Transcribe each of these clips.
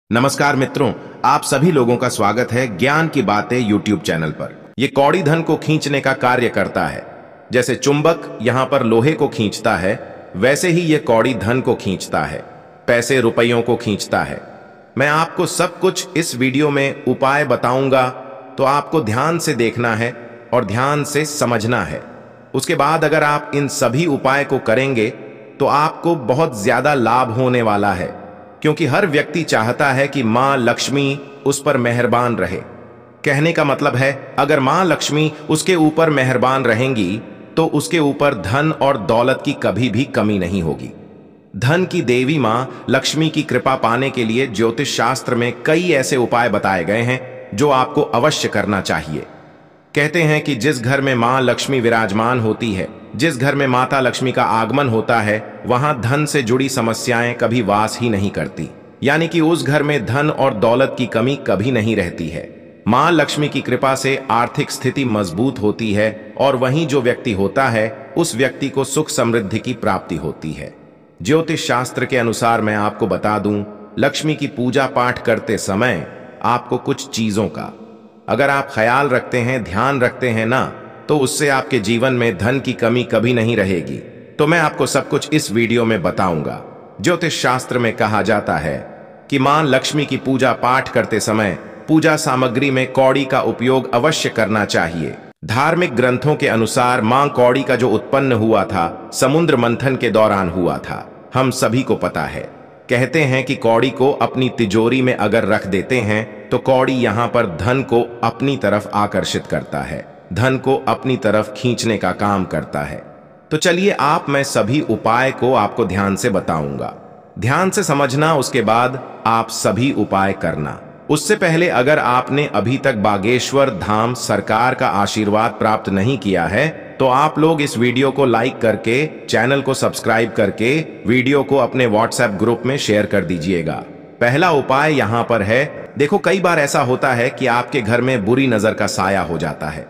नमस्कार मित्रों, आप सभी लोगों का स्वागत है ज्ञान की बातें यूट्यूब चैनल पर। ये कौड़ी धन को खींचने का कार्य करता है। जैसे चुंबक यहाँ पर लोहे को खींचता है, वैसे ही ये कौड़ी धन को खींचता है, पैसे रुपयों को खींचता है। मैं आपको सब कुछ इस वीडियो में उपाय बताऊंगा, तो आपको ध्यान से देखना है और ध्यान से समझना है। उसके बाद अगर आप इन सभी उपाय को करेंगे तो आपको बहुत ज्यादा लाभ होने वाला है, क्योंकि हर व्यक्ति चाहता है कि मां लक्ष्मी उस पर मेहरबान रहे। कहने का मतलब है, अगर मां लक्ष्मी उसके ऊपर मेहरबान रहेंगी तो उसके ऊपर धन और दौलत की कभी भी कमी नहीं होगी। धन की देवी मां लक्ष्मी की कृपा पाने के लिए ज्योतिष शास्त्र में कई ऐसे उपाय बताए गए हैं जो आपको अवश्य करना चाहिए। कहते हैं कि जिस घर में मां लक्ष्मी विराजमान होती है, जिस घर में माता लक्ष्मी का आगमन होता है, वहां धन से जुड़ी समस्याएं कभी वास ही नहीं करती। यानी कि उस घर में धन और दौलत की कमी कभी नहीं रहती है। मां लक्ष्मी की कृपा से आर्थिक स्थिति मजबूत होती है और वहीं जो व्यक्ति होता है उस व्यक्ति को सुख समृद्धि की प्राप्ति होती है। ज्योतिष शास्त्र के अनुसार मैं आपको बता दूं, लक्ष्मी की पूजा पाठ करते समय आपको कुछ चीजों का अगर आप ख्याल रखते हैं, ध्यान रखते हैं ना, तो उससे आपके जीवन में धन की कमी कभी नहीं रहेगी। तो मैं आपको सब कुछ इस वीडियो में बताऊंगा। ज्योतिष शास्त्र में कहा जाता है कि मां लक्ष्मी की पूजा पाठ करते समय पूजा सामग्री में कौड़ी का उपयोग अवश्य करना चाहिए। धार्मिक ग्रंथों के अनुसार मां कौड़ी का जो उत्पन्न हुआ था, समुद्र मंथन के दौरान हुआ था। हम सभी को पता है। कहते हैं कि कौड़ी को अपनी तिजोरी में अगर रख देते हैं तो कौड़ी यहाँ पर धन को अपनी तरफ आकर्षित करता है, धन को अपनी तरफ खींचने का काम करता है। तो चलिए मैं सभी उपाय को आपको ध्यान से बताऊंगा। ध्यान से समझना, उसके बाद आप सभी उपाय करना। उससे पहले अगर आपने अभी तक बागेश्वर धाम सरकार का आशीर्वाद प्राप्त नहीं किया है तो आप लोग इस वीडियो को लाइक करके, चैनल को सब्सक्राइब करके, वीडियो को अपने व्हाट्सएप ग्रुप में शेयर कर दीजिएगा। पहला उपाय यहाँ पर है। देखो, कई बार ऐसा होता है कि आपके घर में बुरी नजर का साया हो जाता है।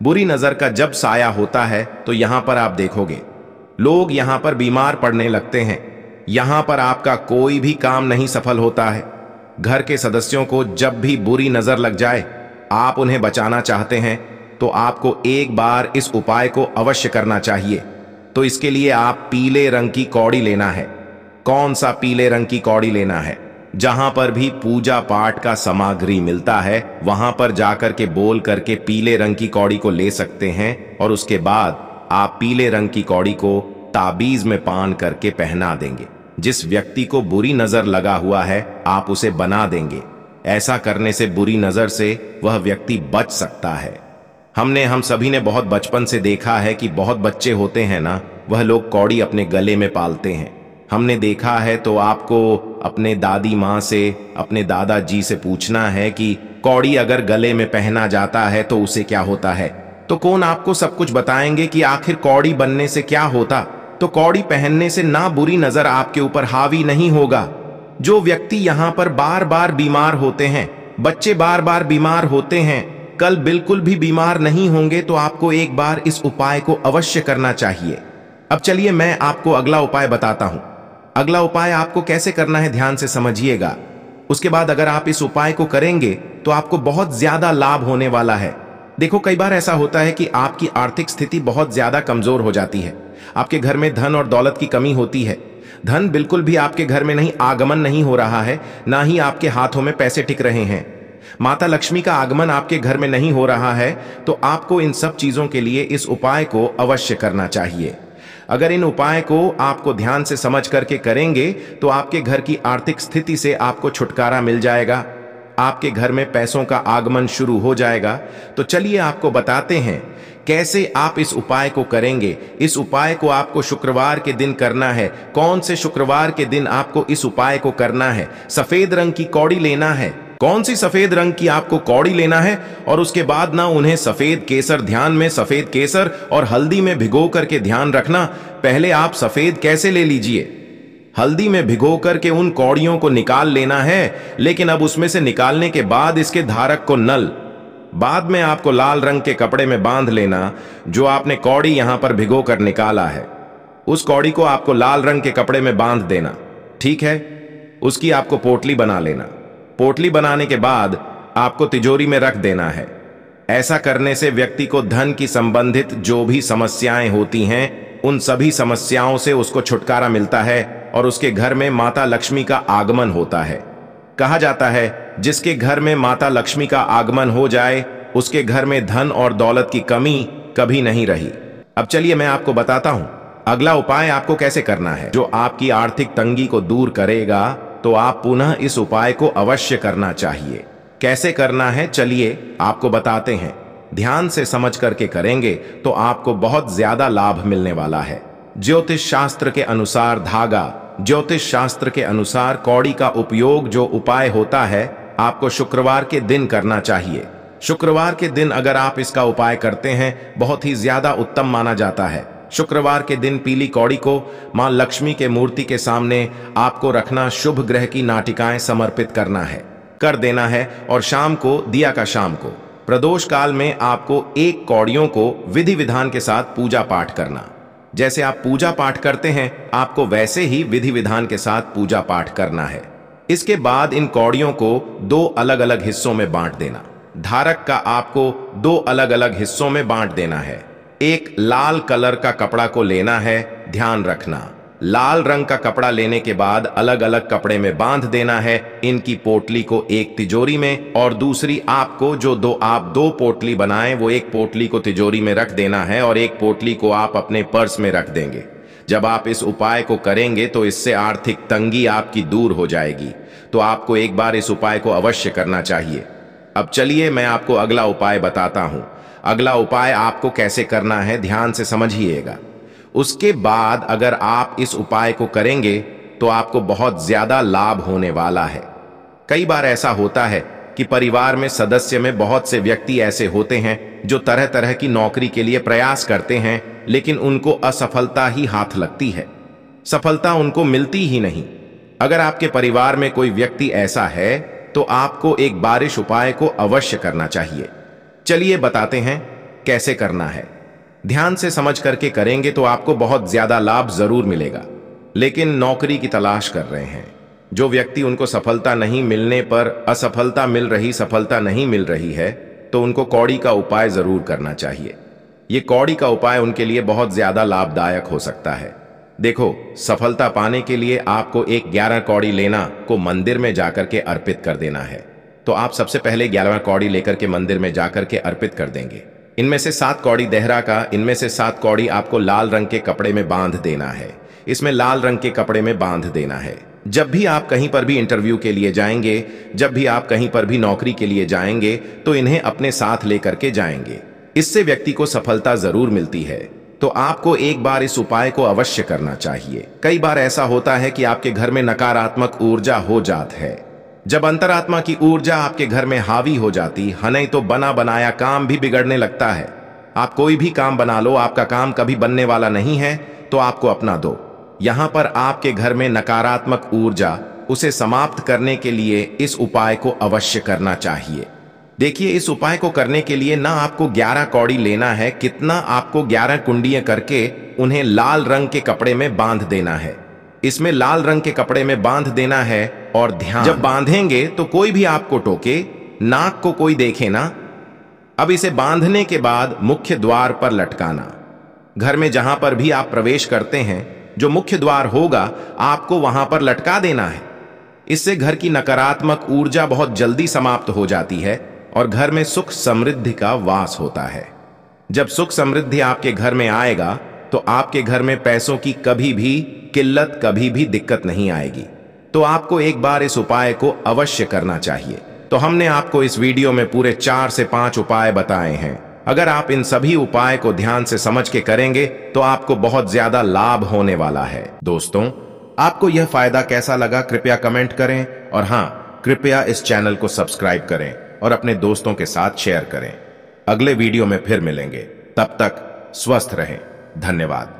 बुरी नजर का जब साया होता है तो यहाँ पर आप देखोगे लोग यहाँ पर बीमार पड़ने लगते हैं। यहाँ पर आपका कोई भी काम नहीं सफल होता है। घर के सदस्यों को जब भी बुरी नजर लग जाए, आप उन्हें बचाना चाहते हैं तो आपको एक बार इस उपाय को अवश्य करना चाहिए। तो इसके लिए आप पीले रंग की कौड़ी लेना है। कौन सा पीले रंग की कौड़ी लेना है? जहां पर भी पूजा पाठ का सामग्री मिलता है वहां पर जाकर के बोल करके पीले रंग की कौड़ी को ले सकते हैं और उसके बाद आप पीले रंग की कौड़ी को ताबीज में पान करके पहना देंगे। जिस व्यक्ति को बुरी नजर लगा हुआ है आप उसे बना देंगे। ऐसा करने से बुरी नजर से वह व्यक्ति बच सकता है। हम सभी ने बहुत बचपन से देखा है कि बहुत बच्चे होते हैं ना, वह लोग कौड़ी अपने गले में पालते हैं। हमने देखा है। तो आपको अपने दादी माँ से, अपने दादाजी से पूछना है कि कौड़ी अगर गले में पहना जाता है तो उसे क्या होता है। तो कौन आपको सब कुछ बताएंगे कि आखिर कौड़ी बनने से क्या होता। तो कौड़ी पहनने से ना बुरी नजर आपके ऊपर हावी नहीं होगा। जो व्यक्ति यहाँ पर बार बार बीमार होते हैं, बच्चे बार बार बीमार होते हैं, कल बिल्कुल भी बीमार नहीं होंगे। तो आपको एक बार इस उपाय को अवश्य करना चाहिए। अब चलिए मैं आपको अगला उपाय बताता हूं। अगला उपाय आपको कैसे करना है, ध्यान से समझिएगा। उसके बाद अगर आप इस उपाय को करेंगे तो आपको बहुत ज्यादा लाभ होने वाला है। देखो, कई बार ऐसा होता है कि आपकी आर्थिक स्थिति बहुत ज्यादा कमजोर हो जाती है। आपके घर में धन और दौलत की कमी होती है। धन बिल्कुल भी आपके घर में नहीं, आगमन नहीं हो रहा है, ना ही आपके हाथों में पैसे टिक रहे हैं। माता लक्ष्मी का आगमन आपके घर में नहीं हो रहा है। तो आपको इन सब चीजों के लिए इस उपाय को अवश्य करना चाहिए। अगर इन उपाय को आपको ध्यान से समझ करके करेंगे तो आपके घर की आर्थिक स्थिति से आपको छुटकारा मिल जाएगा। आपके घर में पैसों का आगमन शुरू हो जाएगा। तो चलिए आपको बताते हैं कैसे आप इस उपाय को करेंगे। इस उपाय को आपको शुक्रवार के दिन करना है। कौन से शुक्रवार के दिन आपको इस उपाय को करना है? सफेद रंग की कौड़ी लेना है। कौन सी सफेद रंग की आपको कौड़ी लेना है और उसके बाद ना उन्हें सफेद केसर, ध्यान में सफेद केसर और हल्दी में भिगो करके ध्यान रखना। पहले आप सफेद कैसे ले लीजिए, हल्दी में भिगो करके उन कौड़ियों को निकाल लेना है। लेकिन अब उसमें से निकालने के बाद इसके धारक को नल, बाद में आपको लाल रंग के कपड़े में बांध लेना। जो आपने कौड़ी यहां पर भिगो कर निकाला है, उस कौड़ी को आपको लाल रंग के कपड़े में बांध देना। ठीक है, उसकी आपको पोटली बना लेना। पोटली बनाने के बाद आपको तिजोरी में रख देना है। ऐसा करने से व्यक्ति को धन की संबंधित जो भी समस्याएं होती हैं, उन सभी समस्याओं से उसको छुटकारा मिलता है और उसके घर में माता लक्ष्मी का आगमन होता है। कहा जाता है, जिसके घर में माता लक्ष्मी का आगमन हो जाए, उसके घर में धन और दौलत की कमी कभी नहीं रही। अब चलिए मैं आपको बताता हूं अगला उपाय आपको कैसे करना है, जो आपकी आर्थिक तंगी को दूर करेगा। तो आप पुनः इस उपाय को अवश्य करना चाहिए। कैसे करना है, चलिए आपको बताते हैं। ध्यान से समझ करके करेंगे तो आपको बहुत ज्यादा लाभ मिलने वाला है। ज्योतिष शास्त्र के अनुसार धागा, ज्योतिष शास्त्र के अनुसार कौड़ी का उपयोग जो उपाय होता है, आपको शुक्रवार के दिन करना चाहिए। शुक्रवार के दिन अगर आप इसका उपाय करते हैं, बहुत ही ज्यादा उत्तम माना जाता है। शुक्रवार के दिन पीली कौड़ी को मां लक्ष्मी के मूर्ति के सामने आपको रखना, शुभ ग्रह की नाटिकाएं समर्पित करना है, कर देना है। और शाम को दिया का शाम को प्रदोष काल में आपको एक कौड़ियों को विधि विधान के साथ पूजा पाठ करना। जैसे आप पूजा पाठ करते हैं, आपको वैसे ही विधि विधान के साथ पूजा पाठ करना है। इसके बाद इन कौड़ियों को 2 अलग अलग हिस्सों में बांट देना। धारक का आपको 2 अलग अलग हिस्सों में बांट देना है। एक लाल कलर का कपड़ा को लेना है। ध्यान रखना, लाल रंग का कपड़ा लेने के बाद अलग अलग कपड़े में बांध देना है। इनकी पोटली को एक तिजोरी में और दूसरी आपको जो आप 2 पोटली बनाएं, वो एक पोटली को तिजोरी में रख देना है और एक पोटली को आप अपने पर्स में रख देंगे। जब आप इस उपाय को करेंगे तो इससे आर्थिक तंगी आपकी दूर हो जाएगी। तो आपको एक बार इस उपाय को अवश्य करना चाहिए। अब चलिए मैं आपको अगला उपाय बताता हूं। अगला उपाय आपको कैसे करना है, ध्यान से समझिएगा। उसके बाद अगर आप इस उपाय को करेंगे तो आपको बहुत ज्यादा लाभ होने वाला है। कई बार ऐसा होता है कि परिवार में सदस्य में बहुत से व्यक्ति ऐसे होते हैं जो तरह तरह की नौकरी के लिए प्रयास करते हैं, लेकिन उनको असफलता ही हाथ लगती है, सफलता उनको मिलती ही नहीं। अगर आपके परिवार में कोई व्यक्ति ऐसा है तो आपको एक बारिश उपाय को अवश्य करना चाहिए। चलिए बताते हैं कैसे करना है। ध्यान से समझ करके करेंगे तो आपको बहुत ज्यादा लाभ जरूर मिलेगा। लेकिन नौकरी की तलाश कर रहे हैं जो व्यक्ति, उनको सफलता नहीं मिलने पर असफलता मिल रही, सफलता नहीं मिल रही है, तो उनको कौड़ी का उपाय जरूर करना चाहिए। ये कौड़ी का उपाय उनके लिए बहुत ज्यादा लाभदायक हो सकता है। देखो, सफलता पाने के लिए आपको एक 11 कौड़ी लेना को मंदिर में जाकर के अर्पित कर देना है। तो आप सबसे पहले 11 कौड़ी लेकर के मंदिर में जाकर के अर्पित कर देंगे। इनमें से 7 कौड़ी देहरा का, इनमें से 7 कौड़ी आपको लाल रंग के कपड़े में बांध देना है। इसमें लाल रंग के कपड़े में बांध देना है। जब भी आप कहीं पर भी इंटरव्यू के लिए जाएंगे, जब भी आप कहीं पर भी नौकरी के लिए जाएंगे, तो इन्हें अपने साथ लेकर के जाएंगे। इससे व्यक्ति को सफलता जरूर मिलती है। तो आपको एक बार इस उपाय को अवश्य करना चाहिए। कई बार ऐसा होता है कि आपके घर में नकारात्मक ऊर्जा हो जाती है। जब अंतरात्मा की ऊर्जा आपके घर में हावी हो जाती है, नहीं तो बना बनाया काम भी बिगड़ने लगता है। आप कोई भी काम बना लो, आपका काम कभी बनने वाला नहीं है, तो आपको अपना दो। यहां पर आपके घर में नकारात्मक ऊर्जा, उसे समाप्त करने के लिए इस उपाय को अवश्य करना चाहिए। देखिए, इस उपाय को करने के लिए ना आपको 11 कौड़ी लेना है, कितना आपको 11 कुंडियां करके उन्हें लाल रंग के कपड़े में बांध देना है। इसमें लाल रंग के कपड़े में बांध देना है। और ध्यान, जब बांधेंगे तो कोई भी आपको टोके, नाक को कोई देखे ना। अब इसे बांधने के बाद मुख्य द्वार पर लटकाना। घर में जहां पर भी आप प्रवेश करते हैं, जो मुख्य द्वार होगा, आपको वहां पर लटका देना है। इससे घर की नकारात्मक ऊर्जा बहुत जल्दी समाप्त हो जाती है और घर में सुख समृद्धि का वास होता है। जब सुख समृद्धि आपके घर में आएगा तो आपके घर में पैसों की कभी भी किल्लत, कभी भी दिक्कत नहीं आएगी। तो आपको एक बार इस उपाय को अवश्य करना चाहिए। तो हमने आपको इस वीडियो में पूरे 4 से 5 उपाय बताए हैं। अगर आप इन सभी उपाय को ध्यान से समझ के करेंगे तो आपको बहुत ज्यादा लाभ होने वाला है। दोस्तों, आपको यह फायदा कैसा लगा, कृपया कमेंट करें और हाँ, कृपया इस चैनल को सब्सक्राइब करें और अपने दोस्तों के साथ शेयर करें। अगले वीडियो में फिर मिलेंगे, तब तक स्वस्थ रहें। धन्यवाद।